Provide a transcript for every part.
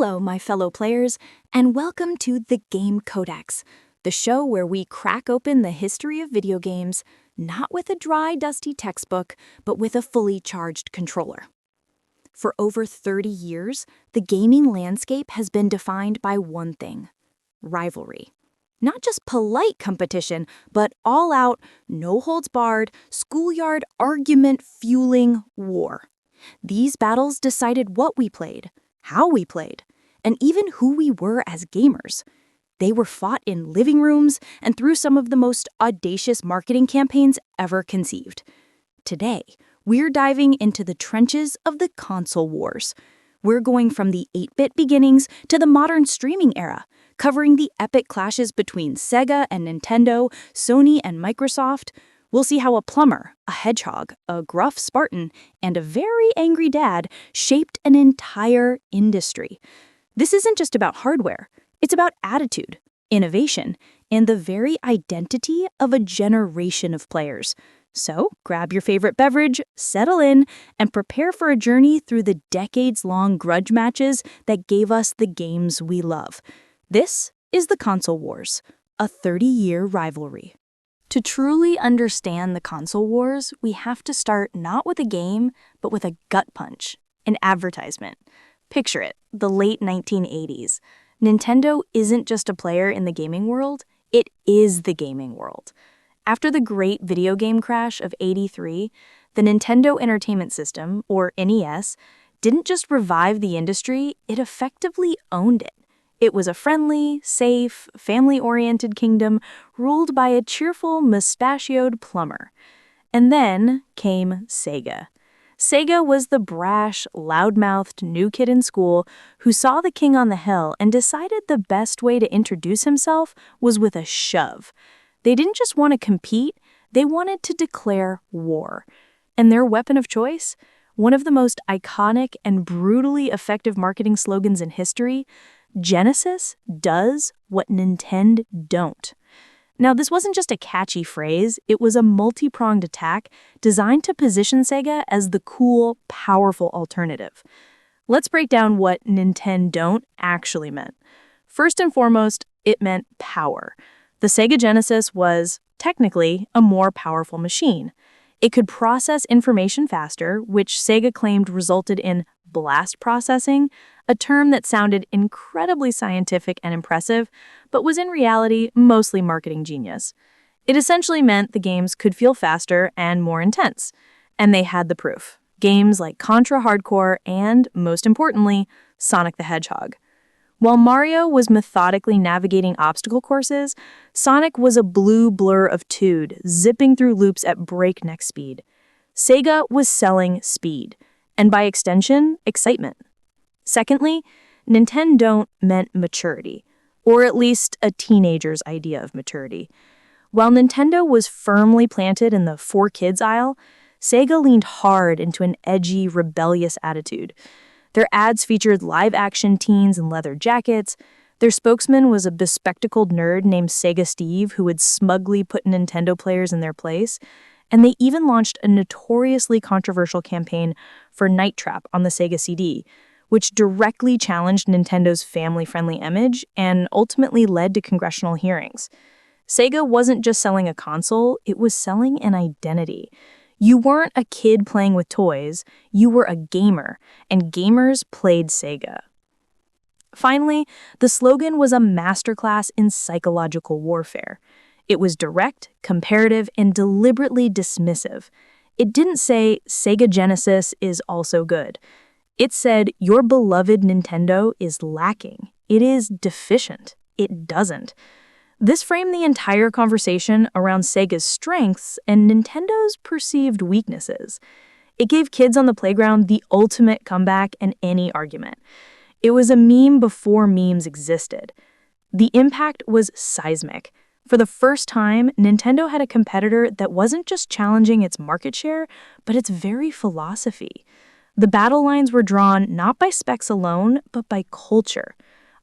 Hello, my fellow players, and welcome to The Game Codex, the show where we crack open the history of video games, not with a dry, dusty textbook, but with a fully charged controller. For over 30 years, the gaming landscape has been defined by one thing: rivalry. Not just polite competition, but all-out, no-holds-barred, schoolyard argument-fueling war. These battles decided what we played, how we played, and even who we were as gamers. They were fought in living rooms and through some of the most audacious marketing campaigns ever conceived. Today, we're diving into the trenches of the console wars. We're going from the 8-bit beginnings to the modern streaming era, covering the epic clashes between Sega and Nintendo, Sony and Microsoft. We'll see how a plumber, a hedgehog, a gruff Spartan, and a very angry dad shaped an entire industry. This isn't just about hardware. It's about attitude, innovation, and the very identity of a generation of players. So, grab your favorite beverage, settle in, and prepare for a journey through the decades-long grudge matches that gave us the games we love. This is the Console Wars, a 30-year rivalry. To truly understand the console wars, we have to start not with a game, but with a gut punch, an advertisement. Picture it, the late 1980s. Nintendo isn't just a player in the gaming world, it is the gaming world. After the great video game crash of '83, the Nintendo Entertainment System, or NES, didn't just revive the industry, it effectively owned it. It was a friendly, safe, family-oriented kingdom ruled by a cheerful, mustachioed plumber. And then came Sega. Sega was the brash, loud-mouthed new kid in school who saw the king on the hill and decided the best way to introduce himself was with a shove. They didn't just want to compete, they wanted to declare war. And their weapon of choice? One of the most iconic and brutally effective marketing slogans in history: Genesis does what Nintendon't. Now, this wasn't just a catchy phrase, it was a multi-pronged attack designed to position Sega as the cool, powerful alternative. Let's break down what Nintendon't actually meant. First and foremost, it meant power. The Sega Genesis was, technically, a more powerful machine. It could process information faster, which Sega claimed resulted in blast processing, a term that sounded incredibly scientific and impressive, but was in reality mostly marketing genius. It essentially meant the games could feel faster and more intense. And they had the proof. Games like Contra Hardcore and, most importantly, Sonic the Hedgehog. While Mario was methodically navigating obstacle courses, Sonic was a blue blur of tude, zipping through loops at breakneck speed. Sega was selling speed, and by extension, excitement. Secondly, Nintendon't meant maturity, or at least a teenager's idea of maturity. While Nintendo was firmly planted in the for kids aisle, Sega leaned hard into an edgy, rebellious attitude. Their ads featured live-action teens in leather jackets. Their spokesman was a bespectacled nerd named Sega Steve who would smugly put Nintendo players in their place. And they even launched a notoriously controversial campaign for Night Trap on the Sega CD, which directly challenged Nintendo's family-friendly image and ultimately led to congressional hearings. Sega wasn't just selling a console, it was selling an identity. You weren't a kid playing with toys, you were a gamer, and gamers played Sega. Finally, the slogan was a masterclass in psychological warfare. It was direct, comparative, and deliberately dismissive. It didn't say, Sega Genesis is also good. It said, your beloved Nintendo is lacking. It is deficient. It doesn't. This framed the entire conversation around Sega's strengths and Nintendo's perceived weaknesses. It gave kids on the playground the ultimate comeback in any argument. It was a meme before memes existed. The impact was seismic. For the first time, Nintendo had a competitor that wasn't just challenging its market share, but its very philosophy. The battle lines were drawn not by specs alone, but by culture.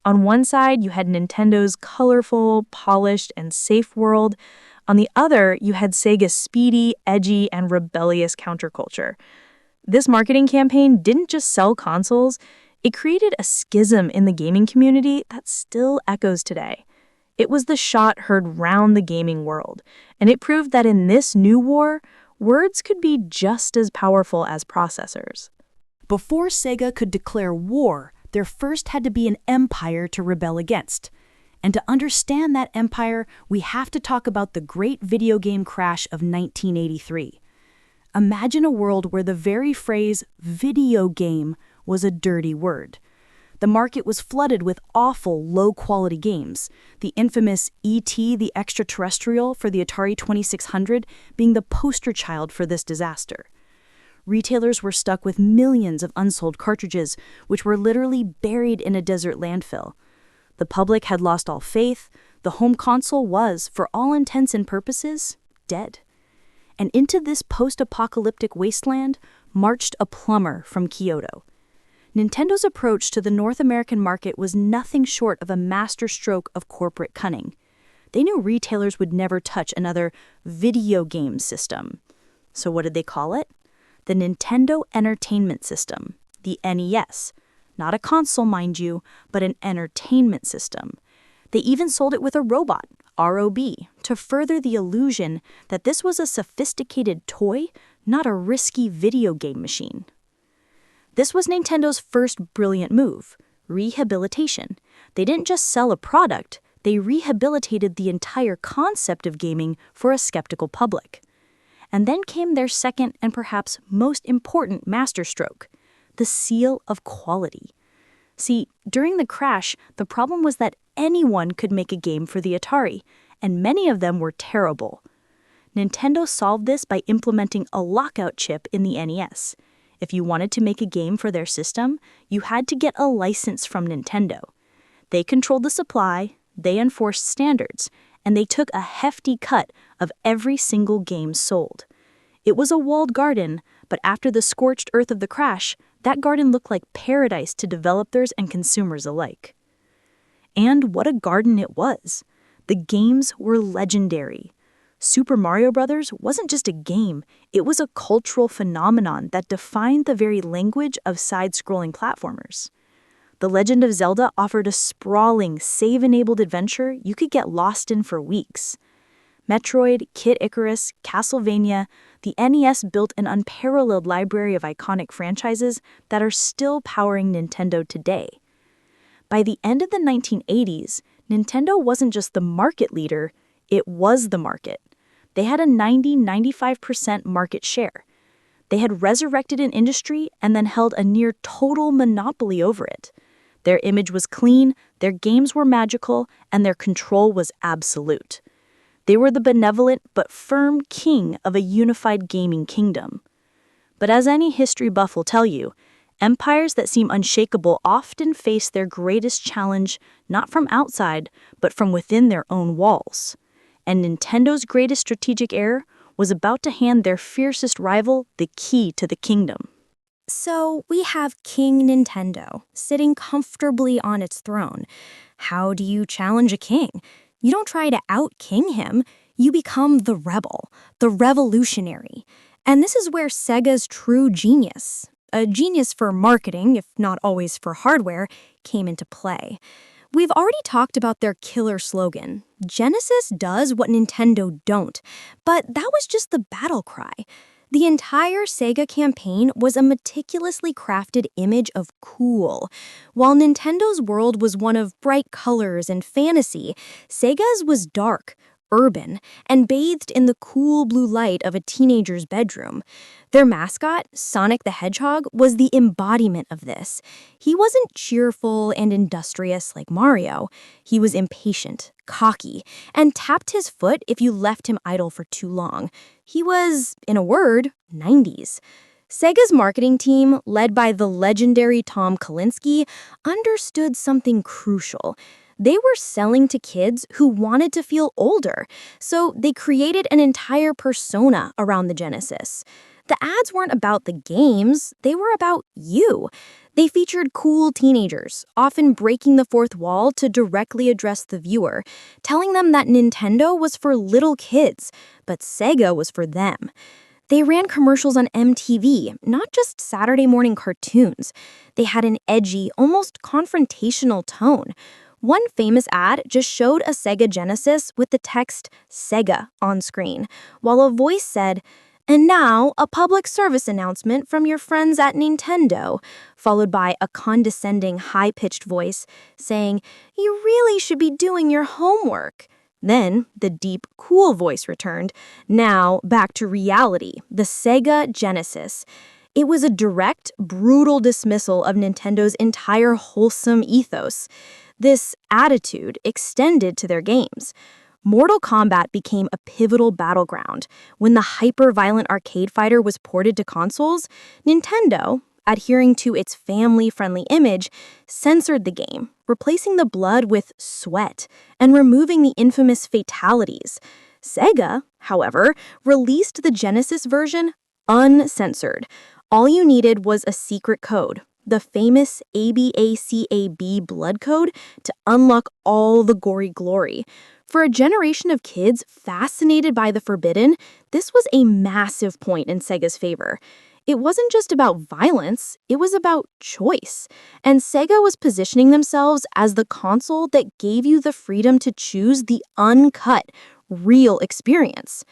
On one side, you had Nintendo's colorful, polished, and safe world. On the other, you had Sega's speedy, edgy, and rebellious counterculture. This marketing campaign didn't just sell consoles, It created a schism in the gaming community that still echoes today. It was the shot heard round the gaming world, and it proved that in this new war, words could be just as powerful as processors. Before Sega could declare war, there first had to be an empire to rebel against. And to understand that empire, we have to talk about the great video game crash of 1983. Imagine a world where the very phrase video game was a dirty word. The market was flooded with awful, low-quality games, the infamous E.T. the Extraterrestrial for the Atari 2600 being the poster child for this disaster. Retailers were stuck with millions of unsold cartridges, which were literally buried in a desert landfill. The public had lost all faith. The home console was, for all intents and purposes, dead. And into this post-apocalyptic wasteland marched a plumber from Kyoto. Nintendo's approach to the North American market was nothing short of a masterstroke of corporate cunning. They knew retailers would never touch another video game system. So what did they call it? The Nintendo Entertainment System, the NES. Not a console, mind you, but an entertainment system. They even sold it with a robot, ROB, to further the illusion that this was a sophisticated toy, not a risky video game machine. This was Nintendo's first brilliant move, rehabilitation. They didn't just sell a product, they rehabilitated the entire concept of gaming for a skeptical public. And then came their second and perhaps most important masterstroke, the seal of quality. See, during the crash, the problem was that anyone could make a game for the Atari, and many of them were terrible. Nintendo solved this by implementing a lockout chip in the NES. If you wanted to make a game for their system, you had to get a license from Nintendo. They controlled the supply, they enforced standards, and they took a hefty cut of every single game sold. It was a walled garden, but after the scorched earth of the crash, that garden looked like paradise to developers and consumers alike. And what a garden it was! The games were legendary. Super Mario Bros. Wasn't just a game, it was a cultural phenomenon that defined the very language of side-scrolling platformers. The Legend of Zelda offered a sprawling, save-enabled adventure you could get lost in for weeks. Metroid, Kid Icarus, Castlevania, the NES built an unparalleled library of iconic franchises that are still powering Nintendo today. By the end of the 1980s, Nintendo wasn't just the market leader, it was the market. They had a 90-95% market share. They had resurrected an industry and then held a near total monopoly over it. Their image was clean, their games were magical, and their control was absolute. They were the benevolent but firm king of a unified gaming kingdom. But as any history buff will tell you, empires that seem unshakable often face their greatest challenge not from outside, but from within their own walls. And Nintendo's greatest strategic error was about to hand their fiercest rival the key to the kingdom. So we have King Nintendo, sitting comfortably on its throne. How do you challenge a king? You don't try to out-king him, you become the rebel, the revolutionary. And this is where Sega's true genius, a genius for marketing, if not always for hardware, came into play. We've already talked about their killer slogan, Genesis does what Nintendo don't, but that was just the battle cry. The entire Sega campaign was a meticulously crafted image of cool. While Nintendo's world was one of bright colors and fantasy, Sega's was dark, urban, and bathed in the cool blue light of a teenager's bedroom. Their mascot, Sonic the Hedgehog, was the embodiment of this. He wasn't cheerful and industrious like Mario. He was impatient, cocky, and tapped his foot if you left him idle for too long. He was, in a word, 90s. Sega's marketing team, led by the legendary Tom Kalinske, understood something crucial. They were selling to kids who wanted to feel older, so they created an entire persona around the Genesis. The ads weren't about the games, they were about you. They featured cool teenagers, often breaking the fourth wall to directly address the viewer, telling them that Nintendo was for little kids, but Sega was for them. They ran commercials on MTV, not just Saturday morning cartoons. They had an edgy, almost confrontational tone. One famous ad just showed a Sega Genesis with the text Sega on screen, while a voice said, "And now, a public service announcement from your friends at Nintendo," followed by a condescending, high-pitched voice saying, "You really should be doing your homework." Then, the deep, cool voice returned. Now, back to reality, the Sega Genesis. It was a direct, brutal dismissal of Nintendo's entire wholesome ethos. This attitude extended to their games. Mortal Kombat became a pivotal battleground. When the hyper-violent arcade fighter was ported to consoles, Nintendo, adhering to its family-friendly image, censored the game, replacing the blood with sweat and removing the infamous fatalities. Sega, however, released the Genesis version uncensored. All you needed was a secret code, the famous ABACAB blood code, to unlock all the gory glory. For a generation of kids fascinated by the forbidden, this was a massive point in Sega's favor. It wasn't just about violence, it was about choice. And Sega was positioning themselves as the console that gave you the freedom to choose the uncut, real experience.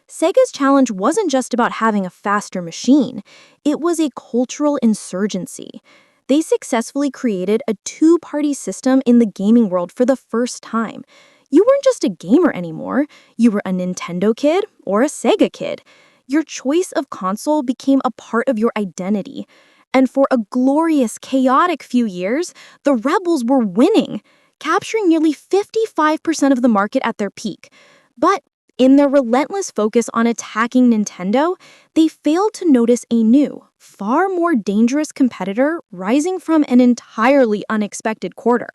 Sega's challenge wasn't just about having a faster machine, it was a cultural insurgency. They successfully created a two-party system in the gaming world for the first time. You weren't just a gamer anymore, you were a Nintendo kid or a Sega kid. Your choice of console became a part of your identity. And for a glorious, chaotic few years, the rebels were winning, capturing nearly 55% of the market at their peak. But in their relentless focus on attacking Nintendo, they failed to notice a new, far more dangerous competitor rising from an entirely unexpected quarter.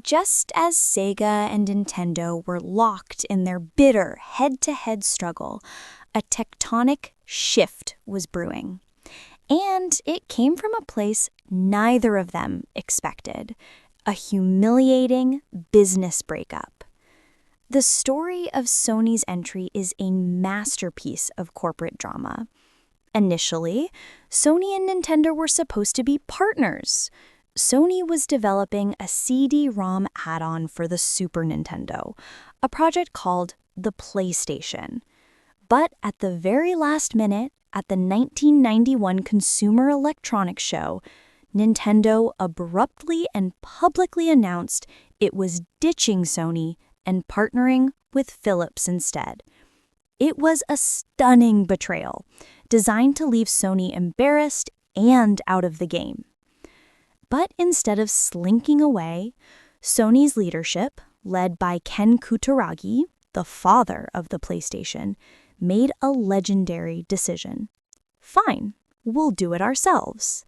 Just as Sega and Nintendo were locked in their bitter head-to-head struggle, a tectonic shift was brewing. And it came from a place neither of them expected: a humiliating business breakup. The story of Sony's entry is a masterpiece of corporate drama. Initially, Sony and Nintendo were supposed to be partners. Sony was developing a CD-ROM add-on for the Super Nintendo, a project called the PlayStation. But at the very last minute, at the 1991 Consumer Electronics Show, Nintendo abruptly and publicly announced it was ditching Sony and partnering with Philips instead. It was a stunning betrayal, designed to leave Sony embarrassed and out of the game. But instead of slinking away, Sony's leadership, led by Ken Kutaragi, the father of the PlayStation, made a legendary decision. Fine, we'll do it ourselves.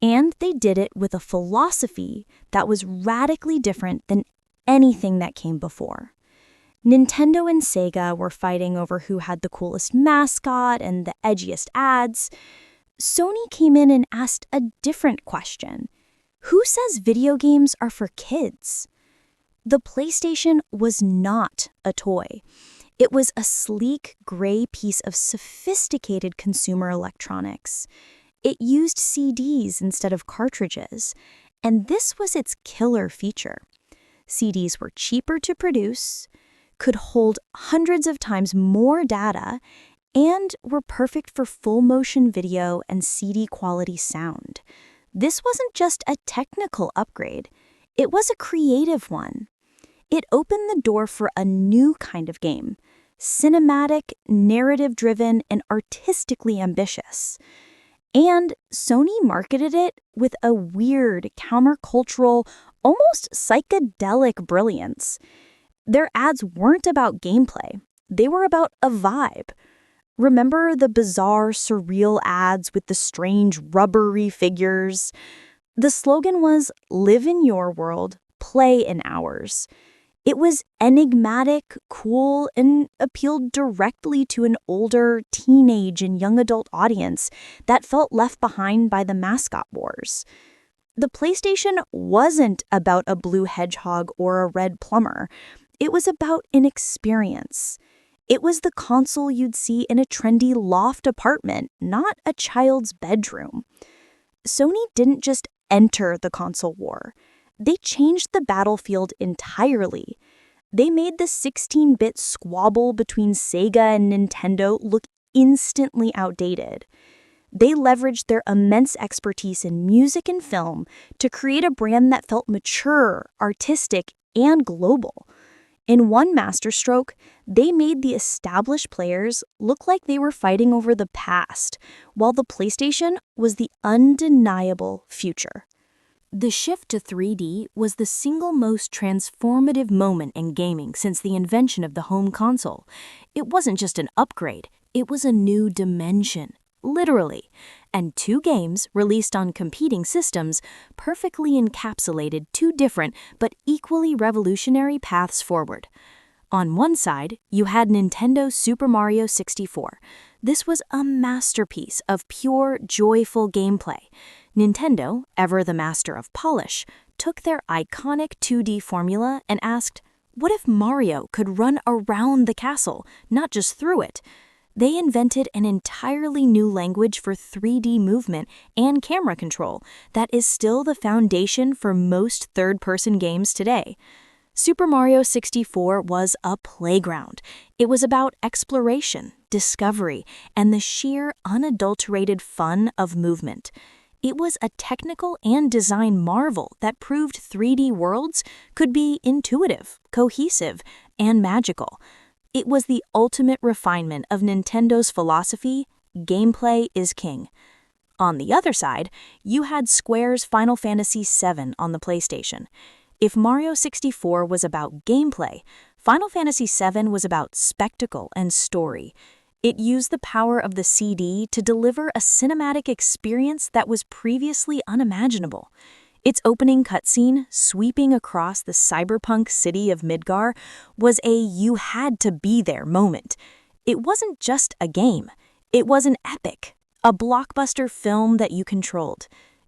And they did it with a philosophy that was radically different than anything that came before. Nintendo and Sega were fighting over who had the coolest mascot and the edgiest ads. Sony came in and asked a different question. Who says video games are for kids? The PlayStation was not a toy. It was a sleek, gray piece of sophisticated consumer electronics. It used CDs instead of cartridges, and this was its killer feature. CDs were cheaper to produce, could hold hundreds of times more data, and were perfect for full-motion video and CD-quality sound. This wasn't just a technical upgrade, it was a creative one. It opened the door for a new kind of game, cinematic, narrative-driven, and artistically ambitious. And Sony marketed it with a weird, countercultural, almost psychedelic brilliance. Their ads weren't about gameplay, they were about a vibe. Remember the bizarre, surreal ads with the strange, rubbery figures? The slogan was, "Live in your world, play in ours." It was enigmatic, cool, and appealed directly to an older, teenage, and young adult audience that felt left behind by the Mascot wars. The PlayStation wasn't about a blue hedgehog or a red plumber. It was about an experience. It was the console you'd see in a trendy loft apartment, not a child's bedroom. Sony didn't just enter the console war. They changed the battlefield entirely. They made the 16-bit squabble between Sega and Nintendo look instantly outdated. They leveraged their immense expertise in music and film to create a brand that felt mature, artistic, and global. In one masterstroke, they made the established players look like they were fighting over the past, while the PlayStation was the undeniable future. The shift to 3D was the single most transformative moment in gaming since the invention of the home console. It wasn't just an upgrade, it was a new dimension, literally. And two games released on competing systems perfectly encapsulated two different but equally revolutionary paths forward. On one side, you had Nintendo's Super Mario 64. This was a masterpiece of pure, joyful gameplay. Nintendo, ever the master of polish, took their iconic 2D formula and asked, what if Mario could run around the castle, not just through it? They invented an entirely new language for 3D movement and camera control that is still the foundation for most third-person games today. Super Mario 64 was a playground. It was about exploration, discovery, and the sheer unadulterated fun of movement. It was a technical and design marvel that proved 3D worlds could be intuitive, cohesive, and magical. It was the ultimate refinement of Nintendo's philosophy, gameplay is king. On the other side, you had Square's Final Fantasy VII on the PlayStation. If Mario 64 was about gameplay, Final Fantasy VII was about spectacle and story. It used the power of the CD to deliver a cinematic experience that was previously unimaginable. Its opening cutscene, sweeping across the cyberpunk city of Midgar, was a you-had-to-be-there moment. It wasn't just a game. It was an epic, a blockbuster film that you controlled.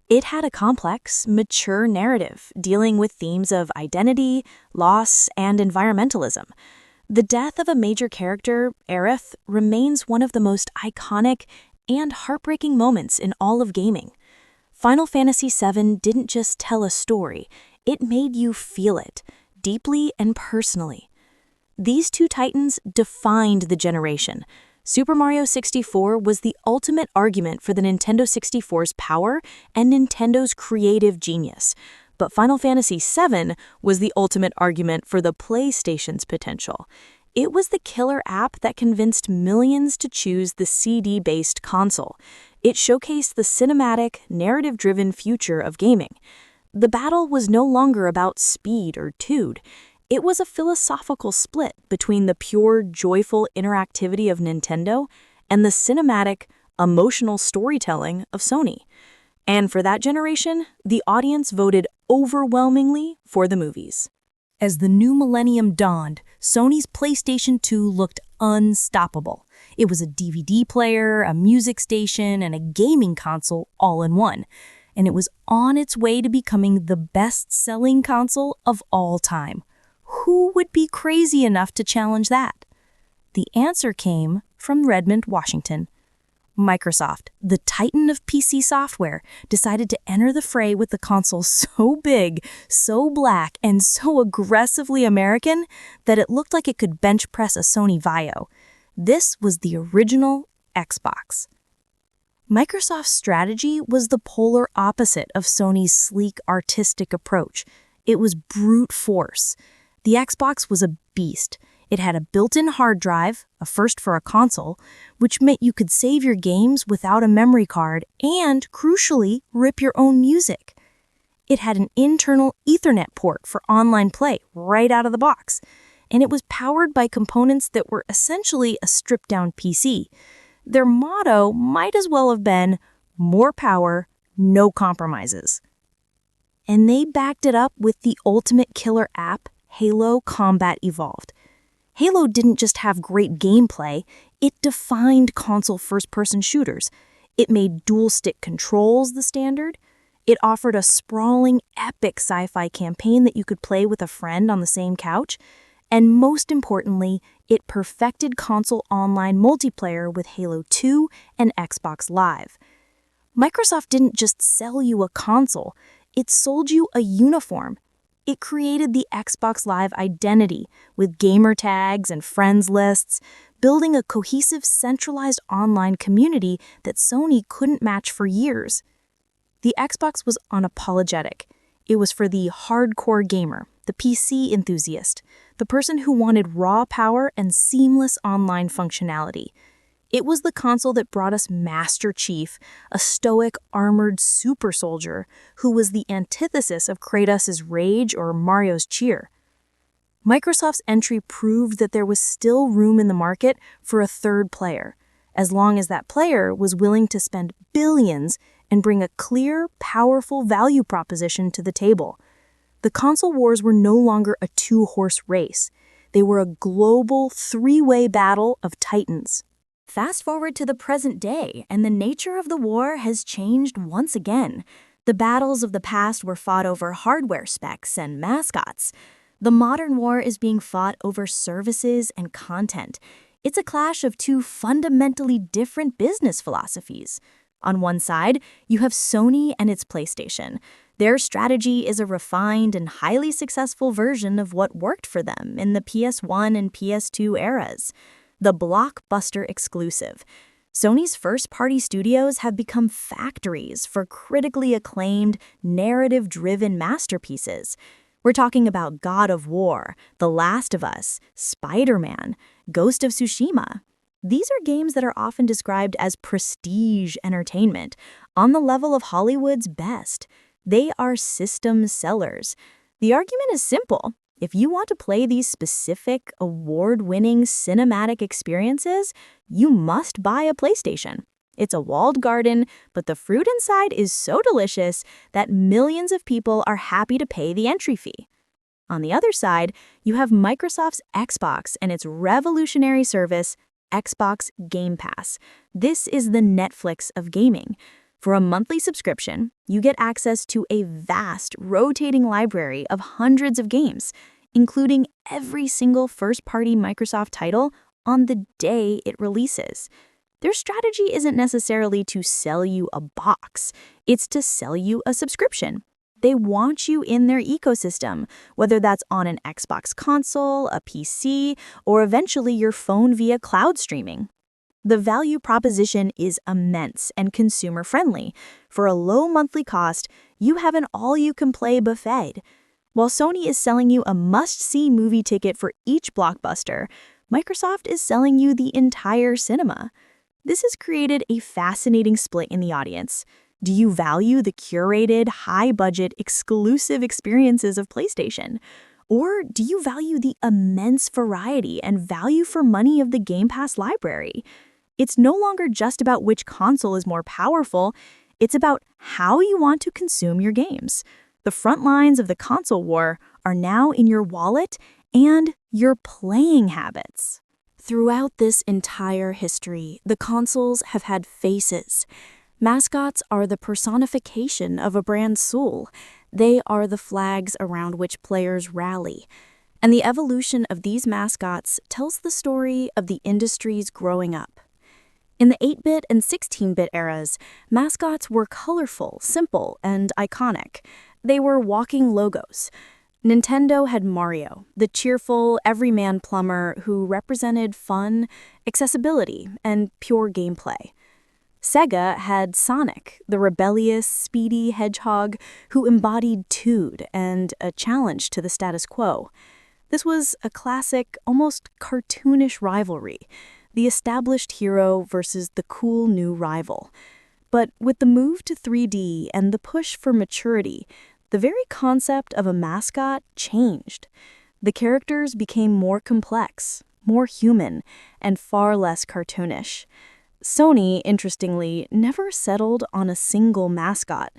It had a complex, mature narrative dealing with themes of identity, loss, and environmentalism. The death of a major character, Aerith, remains one of the most iconic and heartbreaking moments in all of gaming. Final Fantasy VII didn't just tell a story, it made you feel it, deeply and personally. These two titans defined the generation. Super Mario 64 was the ultimate argument for the Nintendo 64's power and Nintendo's creative genius. But Final Fantasy VII was the ultimate argument for the PlayStation's potential. It was the killer app that convinced millions to choose the CD-based console. It showcased the cinematic, narrative-driven future of gaming. The battle was no longer about speed or tude. It was a philosophical split between the pure, joyful interactivity of Nintendo and the cinematic, emotional storytelling of Sony. And for that generation, the audience voted overwhelmingly for the movies. As the new millennium dawned, Sony's PlayStation 2 looked unstoppable. It was a DVD player, a music station, and a gaming console all in one. And it was on its way to becoming the best-selling console of all time. Who would be crazy enough to challenge that? The answer came from Redmond, Washington. Microsoft, the titan of PC software, decided to enter the fray with the console so big, so black, and so aggressively American that it looked like it could bench press a Sony Vaio. This was the original Xbox. Microsoft's strategy was the polar opposite of Sony's sleek, artistic approach. It was brute force. The Xbox was a beast. It had a built-in hard drive, a first for a console, which meant you could save your games without a memory card and, crucially, rip your own music. It had an internal Ethernet port for online play right out of the box, and it was powered by components that were essentially a stripped-down PC. Their motto might as well have been, more power, no compromises. And they backed it up with the ultimate killer app, Halo Combat Evolved. Halo didn't just have great gameplay, it defined console first-person shooters. It made dual-stick controls the standard. It offered a sprawling, epic sci-fi campaign that you could play with a friend on the same couch. And most importantly, It perfected console online multiplayer with Halo 2 and Xbox Live. Microsoft didn't just sell you a console, it sold you a uniform. It created the Xbox Live identity with gamer tags and friends lists, building a cohesive, centralized online community that Sony couldn't match for years. The Xbox was unapologetic. It was for the hardcore gamer, the PC enthusiast, the person who wanted raw power and seamless online functionality. It was the console that brought us Master Chief, a stoic, armored super soldier who was the antithesis of Kratos' rage or Mario's cheer. Microsoft's entry proved that there was still room in the market for a third player, as long as that player was willing to spend billions and bring a clear, powerful value proposition to the table. The console wars were no longer a two-horse race. They were a global, three-way battle of titans. Fast forward to the present day, and the nature of the war has changed once again. The battles of the past were fought over hardware specs and mascots. The modern war is being fought over services and content. It's a clash of two fundamentally different business philosophies. On one side, you have Sony and its PlayStation. Their strategy is a refined and highly successful version of what worked for them in the PS1 and PS2 eras. The blockbuster exclusive. Sony's first-party studios have become factories for critically acclaimed, narrative-driven masterpieces. We're talking about God of War, The Last of Us, Spider-Man, Ghost of Tsushima. These are games that are often described as prestige entertainment, on the level of Hollywood's best. They are system sellers. The argument is simple. If you want to play these specific, award-winning cinematic experiences, you must buy a PlayStation. It's a walled garden, but the fruit inside is so delicious that millions of people are happy to pay the entry fee. On the other side, you have Microsoft's Xbox and its revolutionary service, Xbox Game Pass. This is the Netflix of gaming. For a monthly subscription, you get access to a vast, rotating library of hundreds of games, including every single first-party Microsoft title on the day it releases. Their strategy isn't necessarily to sell you a box, it's to sell you a subscription. They want you in their ecosystem, whether that's on an Xbox console, a PC, or eventually your phone via cloud streaming. The value proposition is immense and consumer-friendly. For a low monthly cost, you have an all-you-can-play buffet. While Sony is selling you a must-see movie ticket for each blockbuster, Microsoft is selling you the entire cinema. This has created a fascinating split in the audience. Do you value the curated, high-budget, exclusive experiences of PlayStation? Or do you value the immense variety and value for money of the Game Pass library? It's no longer just about which console is more powerful, it's about how you want to consume your games. The front lines of the console war are now in your wallet and your playing habits. Throughout this entire history, the consoles have had faces. Mascots are the personification of a brand's soul. They are the flags around which players rally. And the evolution of these mascots tells the story of the industry's growing up. In the 8-bit and 16-bit eras, mascots were colorful, simple, and iconic. They were walking logos. Nintendo had Mario, the cheerful, everyman plumber who represented fun, accessibility, and pure gameplay. Sega had Sonic, the rebellious, speedy hedgehog who embodied tude and a challenge to the status quo. This was a classic, almost cartoonish rivalry, the established hero versus the cool new rival. But with the move to 3D and the push for maturity, the very concept of a mascot changed. The characters became more complex, more human, and far less cartoonish. Sony, interestingly, never settled on a single mascot.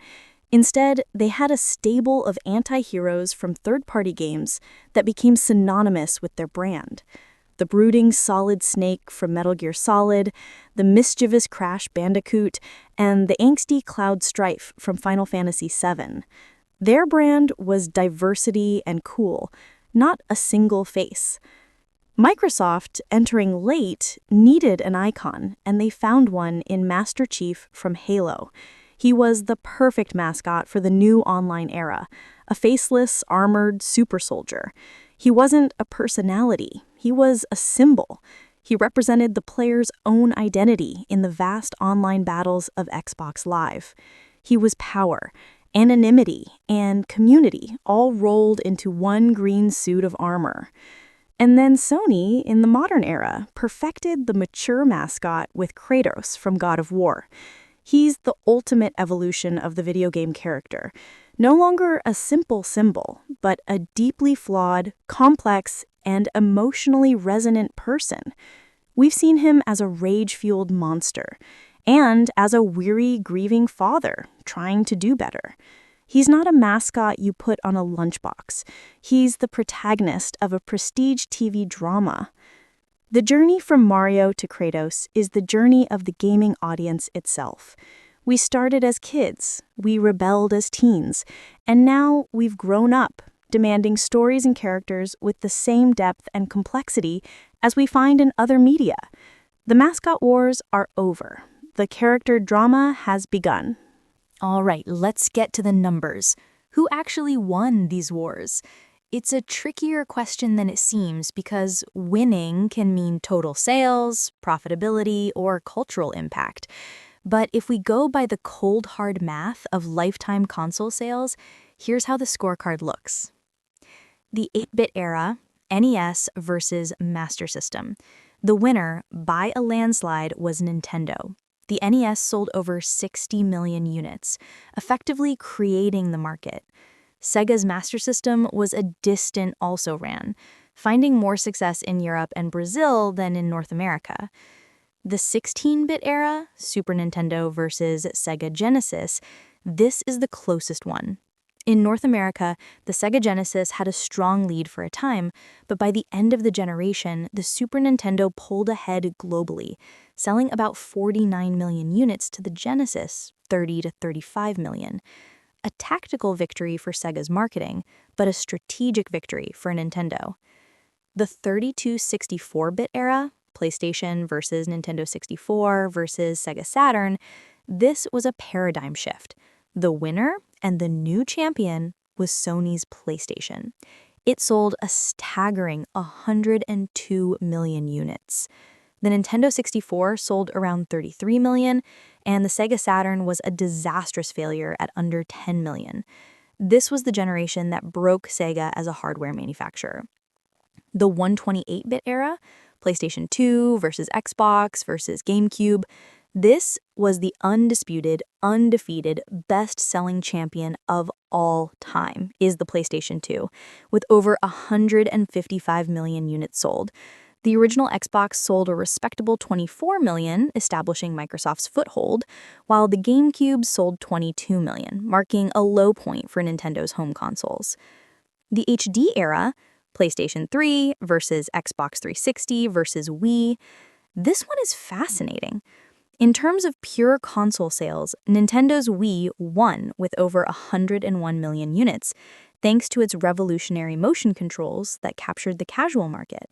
Instead, they had a stable of anti-heroes from third-party games that became synonymous with their brand. The brooding Solid Snake from Metal Gear Solid, the mischievous Crash Bandicoot, and the angsty Cloud Strife from Final Fantasy VII. Their brand was diversity and cool, not a single face. Microsoft, entering late, needed an icon, and they found one in Master Chief from Halo. He was the perfect mascot for the new online era, a faceless, armored super soldier. He wasn't a personality, he was a symbol. He represented the player's own identity in the vast online battles of Xbox Live. He was power, anonymity, and community all rolled into one green suit of armor. And then Sony, in the modern era, perfected the mature mascot with Kratos from God of War. He's the ultimate evolution of the video game character. No longer a simple symbol, but a deeply flawed, complex, and emotionally resonant person. We've seen him as a rage-fueled monster, and as a weary, grieving father trying to do better. He's not a mascot you put on a lunchbox. He's the protagonist of a prestige TV drama. The journey from Mario to Kratos is the journey of the gaming audience itself. We started as kids, we rebelled as teens, and now we've grown up, demanding stories and characters with the same depth and complexity as we find in other media. The mascot wars are over. The character drama has begun. All right, let's get to the numbers. Who actually won these wars? It's a trickier question than it seems because winning can mean total sales, profitability, or cultural impact. But if we go by the cold hard math of lifetime console sales, here's how the scorecard looks. The 8-bit era, NES versus Master System. The winner, by a landslide, was Nintendo. The NES sold over 60 million units, effectively creating the market. Sega's Master System was a distant also-ran, finding more success in Europe and Brazil than in North America. The 16-bit era, Super Nintendo versus Sega Genesis, this is the closest one. In North America, the Sega Genesis had a strong lead for a time, but by the end of the generation, the Super Nintendo pulled ahead globally, selling about 49 million units to the Genesis, 30 to 35 million. A tactical victory for Sega's marketing, but a strategic victory for Nintendo. The 32-64-bit era, PlayStation versus Nintendo 64 versus Sega Saturn, this was a paradigm shift. The winner and the new champion was Sony's PlayStation. It sold a staggering 102 million units. The Nintendo 64 sold around 33 million, and the Sega Saturn was a disastrous failure at under 10 million. This was the generation that broke Sega as a hardware manufacturer. The 128-bit era, PlayStation 2 versus Xbox versus GameCube, this was the undisputed, undefeated, best-selling champion of all time, is the PlayStation 2, with over 155 million units sold. The original Xbox sold a respectable 24 million, establishing Microsoft's foothold, while the GameCube sold 22 million, marking a low point for Nintendo's home consoles. The HD era, PlayStation 3 versus Xbox 360 versus Wii, this one is fascinating. In terms of pure console sales, Nintendo's Wii won with over 101 million units, thanks to its revolutionary motion controls that captured the casual market.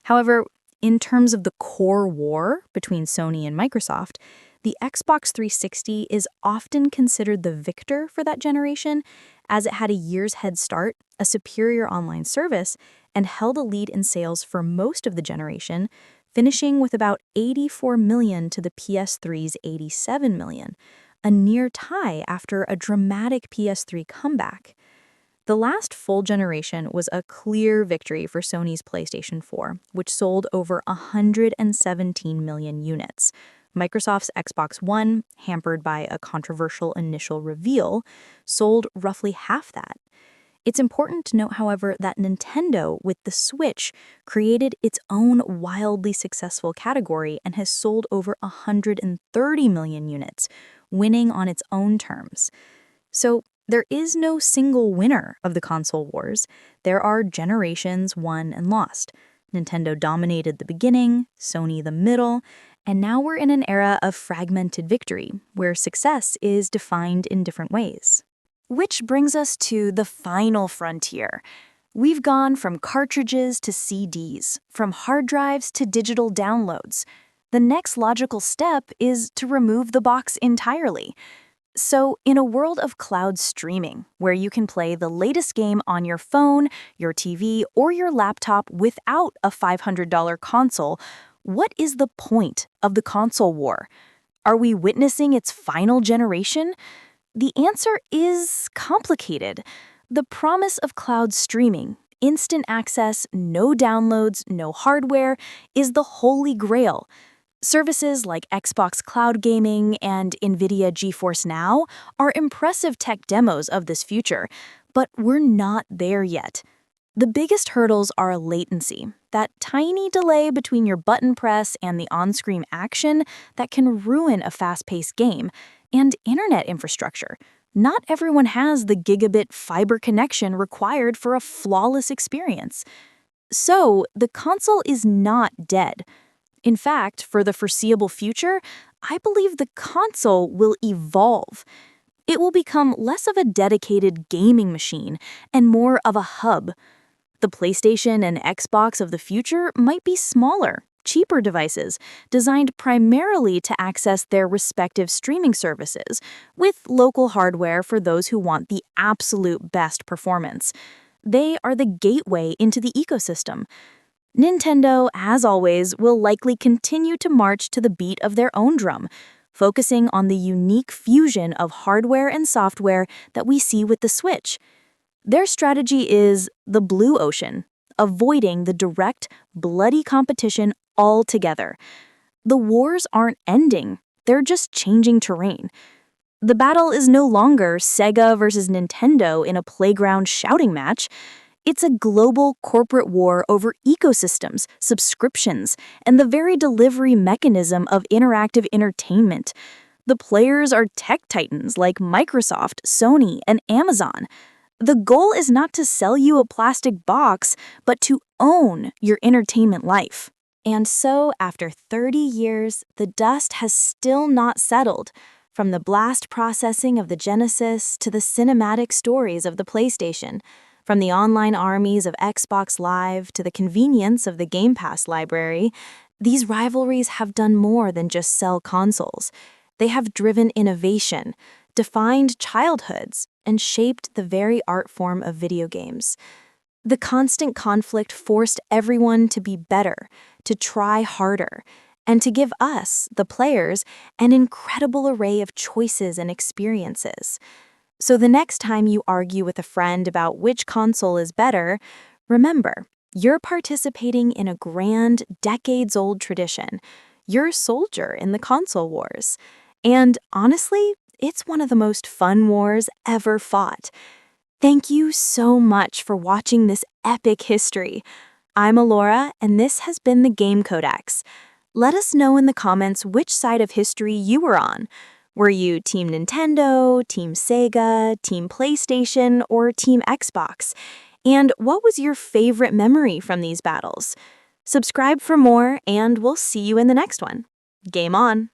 However, in terms of the core war between Sony and Microsoft, the Xbox 360 is often considered the victor for that generation, as it had a year's head start, a superior online service, and held a lead in sales for most of the generation, finishing with about 84 million to the PS3's 87 million, a near tie after a dramatic PS3 comeback. The last full generation was a clear victory for Sony's PlayStation 4, which sold over 117 million units. Microsoft's Xbox One, hampered by a controversial initial reveal, sold roughly half that. It's important to note, however, that Nintendo, with the Switch, created its own wildly successful category and has sold over 130 million units, winning on its own terms. So there is no single winner of the console wars. There are generations won and lost. Nintendo dominated the beginning, Sony the middle, and now we're in an era of fragmented victory, where success is defined in different ways. Which brings us to the final frontier. We've gone from cartridges to CDs, from hard drives to digital downloads. The next logical step is to remove the box entirely. So, in a world of cloud streaming, where you can play the latest game on your phone, your TV, or your laptop without a $500 console, what is the point of the console war? Are we witnessing its final generation? The answer is complicated. The promise of cloud streaming, instant access, no downloads, no hardware, is the holy grail. Services like Xbox Cloud Gaming and NVIDIA GeForce Now are impressive tech demos of this future, but we're not there yet. The biggest hurdles are latency, that tiny delay between your button press and the on-screen action that can ruin a fast-paced game, and internet infrastructure. Not everyone has the gigabit fiber connection required for a flawless experience. So, the console is not dead. In fact, for the foreseeable future, I believe the console will evolve. It will become less of a dedicated gaming machine and more of a hub. The PlayStation and Xbox of the future might be smaller, cheaper devices designed primarily to access their respective streaming services, with local hardware for those who want the absolute best performance. They are the gateway into the ecosystem. Nintendo, as always, will likely continue to march to the beat of their own drum, focusing on the unique fusion of hardware and software that we see with the Switch. Their strategy is the blue ocean, avoiding the direct, bloody competition altogether. The wars aren't ending, they're just changing terrain. The battle is no longer Sega versus Nintendo in a playground shouting match. It's a global corporate war over ecosystems, subscriptions, and the very delivery mechanism of interactive entertainment. The players are tech titans like Microsoft, Sony, and Amazon. The goal is not to sell you a plastic box, but to own your entertainment life. And so, after 30 years, the dust has still not settled. From the blast processing of the Genesis to the cinematic stories of the PlayStation, from the online armies of Xbox Live to the convenience of the Game Pass library, these rivalries have done more than just sell consoles. They have driven innovation, defined childhoods, and shaped the very art form of video games. The constant conflict forced everyone to be better, to try harder, and to give us, the players, an incredible array of choices and experiences. So the next time you argue with a friend about which console is better, remember, you're participating in a grand, decades-old tradition. You're a soldier in the console wars. And honestly, it's one of the most fun wars ever fought. Thank you so much for watching this epic history. I'm Alora, and this has been the Game Codex. Let us know in the comments which side of history you were on. Were you Team Nintendo, Team Sega, Team PlayStation, or Team Xbox? And what was your favorite memory from these battles? Subscribe for more, and we'll see you in the next one. Game on!